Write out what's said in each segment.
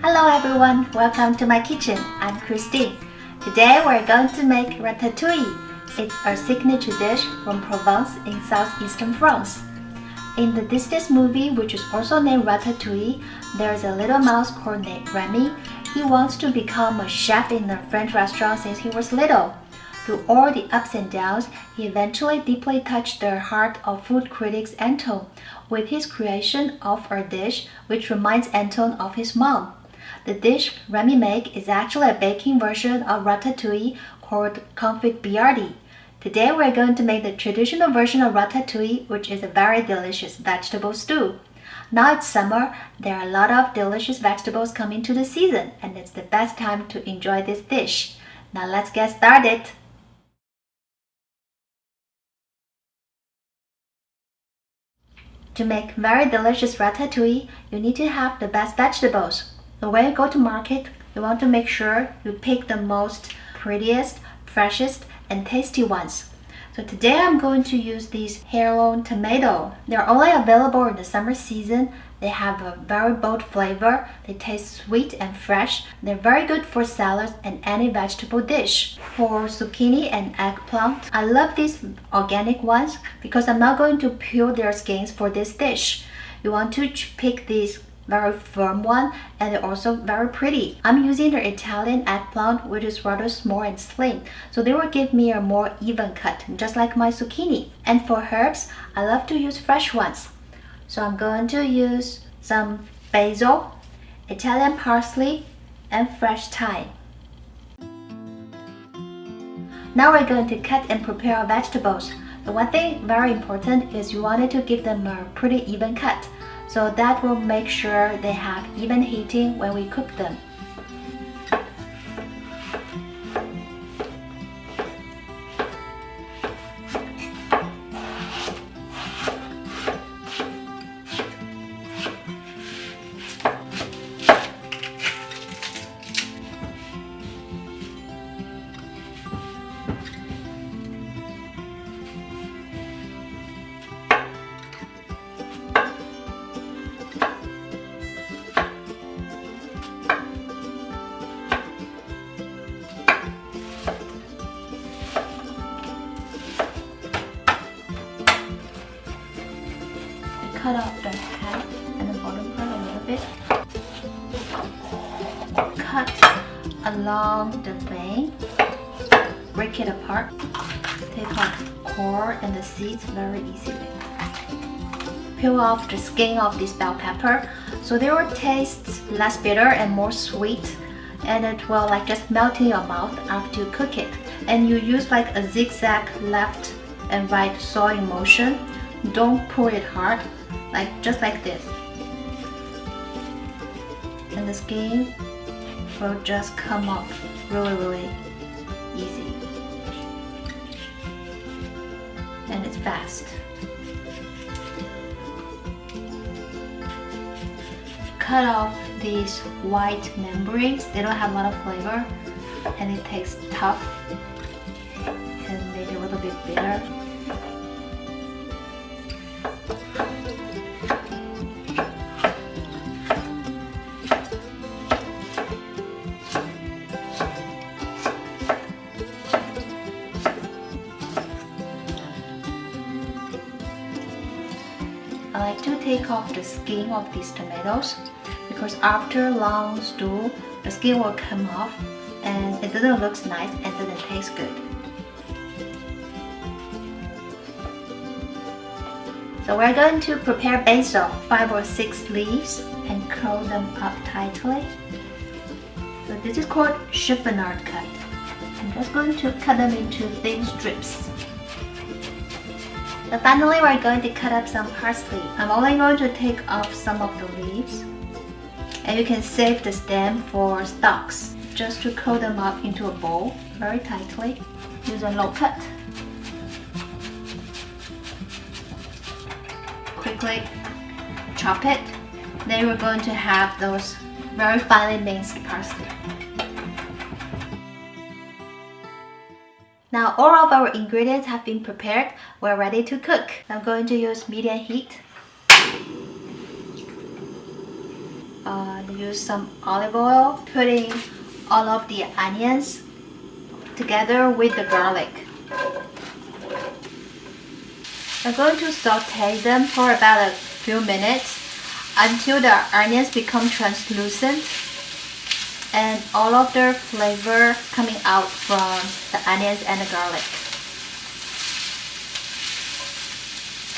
Hello everyone, welcome to my kitchen. I'm Christine. Today we're going to make ratatouille. It's a signature dish from Provence in southeastern France. In the Disney movie, which is also named Ratatouille, there's a little mouse called Remy. He wants to become a chef in a French restaurant since he was little. Through all the ups and downs, he eventually deeply touched the heart of food critics Anton with his creation of a dish which reminds Anton of his mom. The dish Remy makes is actually a baking version of ratatouille called confit biardi. Today we're going to make the traditional version of ratatouille, which is a very delicious vegetable stew. Now it's summer, there are a lot of delicious vegetables coming to the season, and it's the best time to enjoy this dish. Now let's get started. To make very delicious ratatouille, you need to have the best vegetables. So when you go to market, you want to make sure you pick the most prettiest, freshest, and tasty ones. So today I'm going to use these heirloom tomato. They're only available in the summer season. They have a very bold flavor. They taste sweet and fresh. They're very good for salads and any vegetable dish. For zucchini and eggplant, I love these organic ones because I'm not going to peel their skins for this dish. You want to pick these very firm one, and they're also very pretty. I'm using the Italian eggplant, which is rather small and slim, so they will give me a more even cut, just like my zucchini. And for herbs, I love to use fresh ones. So I'm going to use some basil, Italian parsley, and fresh thyme. Now we're going to cut and prepare our vegetables. The one thing very important is you wanted to give them a pretty even cut. So that will make sure they have even heating when we cook them. Cut off the head and the bottom part a little bit. Cut along the vein. Break it apart. Take off the core and the seeds very easily. Peel off the skin of this bell pepper so they will taste less bitter and more sweet, and it will just melt in your mouth after you cook it. And you use like a zigzag left and right sawing motion. Don't pull it hard. Just like this, and the skin will just come off really easy, and it's fast. Cut off these white membranes. They don't have a lot of flavor and it tastes tough and maybe a little bit bitter. I like to take off the skin of these tomatoes because after long stew, the skin will come off and it doesn't look nice and doesn't taste good. So we're going to prepare basil, 5 or 6 leaves, and curl them up tightly. So this is called chiffonade cut. I'm just going to cut them into thin strips. So finally, we're going to cut up some parsley. I'm only going to take off some of the leaves, and you can save the stem for stalks. Just to curl them up into a bowl very tightly. Use a low cut. Quickly chop it. Then we're going to have those very finely minced parsley. Now all of our ingredients have been prepared. We're ready to cook. I'm going to use medium heat. use some olive oil, putting all of the onions together with the garlic. I'm going to saute them for about a few minutes until the onions become translucent and all of the flavor coming out from the onions and the garlic.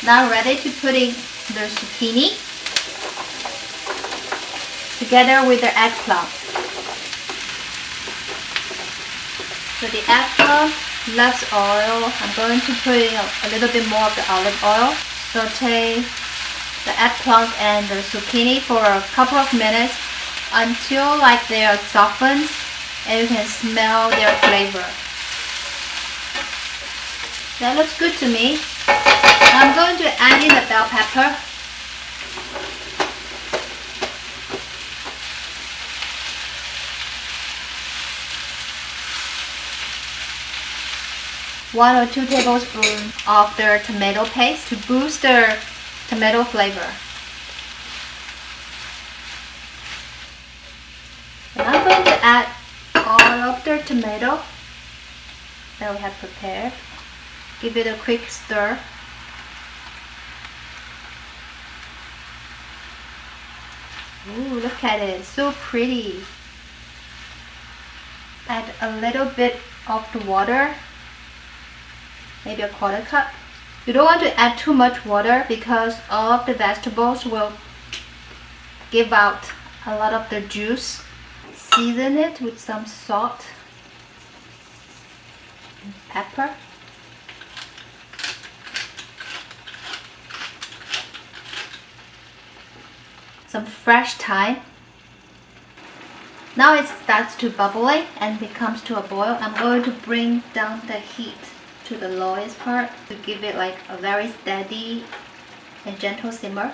Now ready to put in the zucchini together with the eggplant. So the eggplant loves oil. I'm going to put in a little bit more of the olive oil. Saute the eggplant and the zucchini for a couple of minutes until like they are softened and you can smell their flavor. That looks good to me. I'm going to add in the bell pepper. One or 2 tablespoons of the tomato paste to boost the tomato flavor. And I'm going to add all of the tomato that we have prepared. Give it a quick stir. Ooh, look at it, so pretty. Add a little bit of the water, maybe a 1/4 cup. You don't want to add too much water because all of the vegetables will give out a lot of the juice. Season it with some salt and pepper. Some fresh thyme. Now it starts to bubbling and becomes to a boil. I'm going to bring down the heat to the lowest part to give it like a very steady and gentle simmer.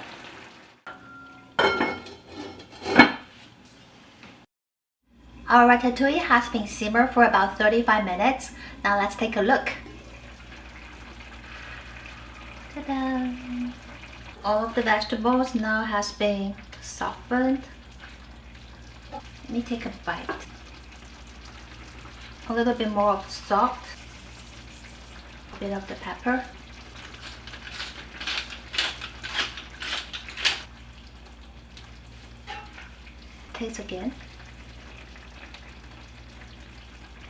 Our ratatouille has been simmered for about 35 minutes. Now let's take a look. Ta-da! All of the vegetables now has been softened. Let me take a bite. A little bit more of salt, a bit of the pepper. Taste again.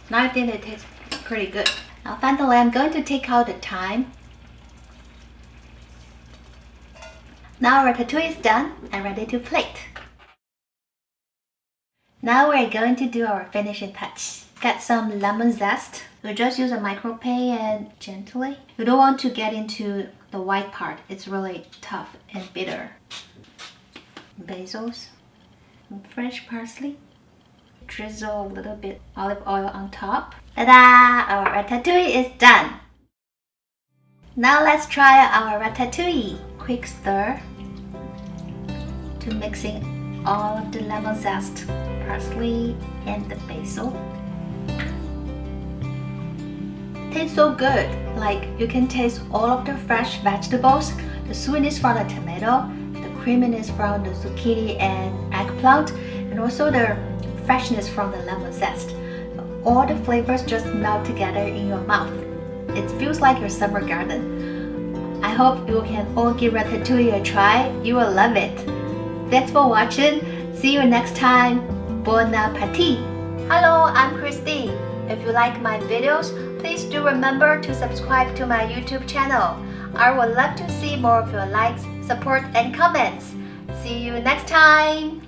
Now I think it tastes pretty good. Now finally I'm going to take out the thyme. Now ratatouille is done and ready to plate. Now we're going to do our finishing touch. Get some lemon zest. You just use a microplate and gently. You don't want to get into the white part. It's really tough and bitter. Basils, some fresh parsley. Drizzle a little bit olive oil on top. Ta-da! Our ratatouille is done. Now let's try our ratatouille. Quick stir to mixing all of the lemon zest, parsley, and the basil. Tastes so good. Like you can taste all of the fresh vegetables, the sweetness from the tomato, the creaminess from the zucchini and eggplant, and also the freshness from the lemon zest. All the flavors just melt together in your mouth. It feels like your summer garden. I hope you can all give ratatouille a try. You will love it. Thanks for watching. See you next time. Bon appetit. Hello, I'm Christine. If you like my videos, please do remember to subscribe to my YouTube channel. I would love to see more of your likes, support, and comments. See you next time.